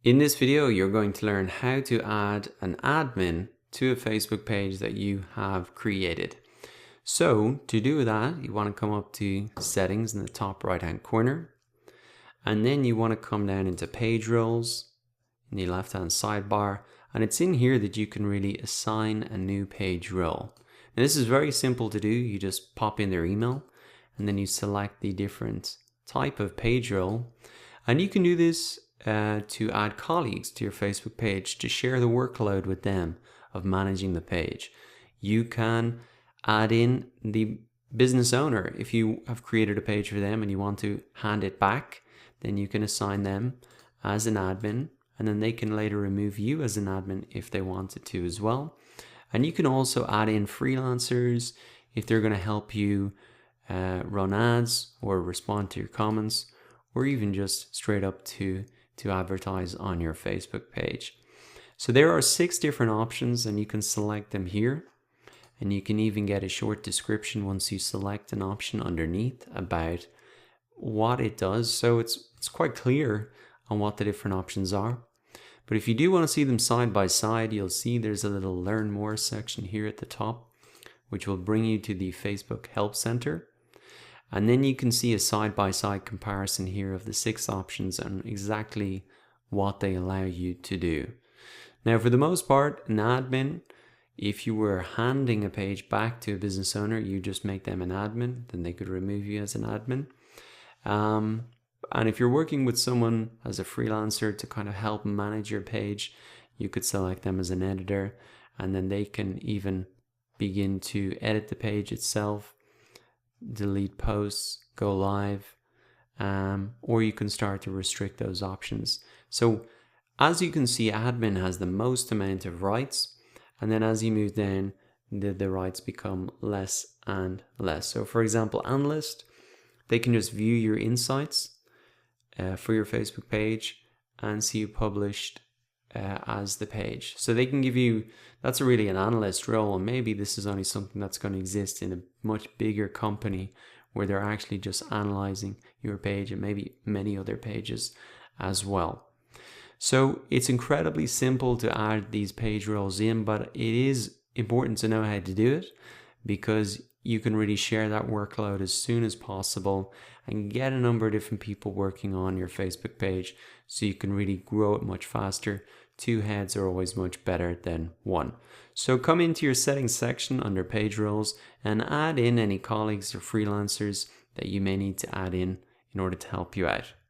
In this video, you're going to learn how to add an admin to a Facebook page that you have created. So to do that, you want to come up to settings in the top right hand corner, and then you want to come down into page roles in the left hand sidebar, and it's in here that you can really assign a new page role. And this is very simple to do. You just pop in their email and then you select the different type of page role, and you can do this to add colleagues to your Facebook page to share the workload with them of managing the page. You can add in the business owner. If you have created a page for them and you want to hand it back, then you can assign them as an admin, and then they can later remove you as an admin if they wanted to as well. And you can also add in freelancers if they're going to help you run ads or respond to your comments, or even just straight up to advertise on your Facebook page. So there are 6 different options, and you can select them here. And you can even get a short description once you select an option underneath about what it does. So it's quite clear on what the different options are. But if you do want to see them side by side, you'll see there's a little learn more section here at the top, which will bring you to the Facebook Help Center. And then you can see a side-by-side comparison here of the 6 options and exactly what they allow you to do. Now, for the most part, an admin, if you were handing a page back to a business owner, you just make them an admin, then they could remove you as an admin. And if you're working with someone as a freelancer to kind of help manage your page, you could select them as an editor, and then they can even begin to edit the page itself, delete posts, go live, or you can start to restrict those options. So as you can see, admin has the most amount of rights, and then as you move down, the rights become less and less. So for example, analyst, they can just view your insights for your Facebook page and see you published as the page. So they can give you, that's really an analyst role, and maybe this is only something that's going to exist in a much bigger company where they're actually just analyzing your page and maybe many other pages as well. So it's incredibly simple to add these page roles in, but it is important to know how to do it, because you can really share that workload as soon as possible and get a number of different people working on your Facebook page, so you can really grow it much faster. 2 heads are always much better than 1. So come into your settings section under page roles and add in any colleagues or freelancers that you may need to add in order to help you out.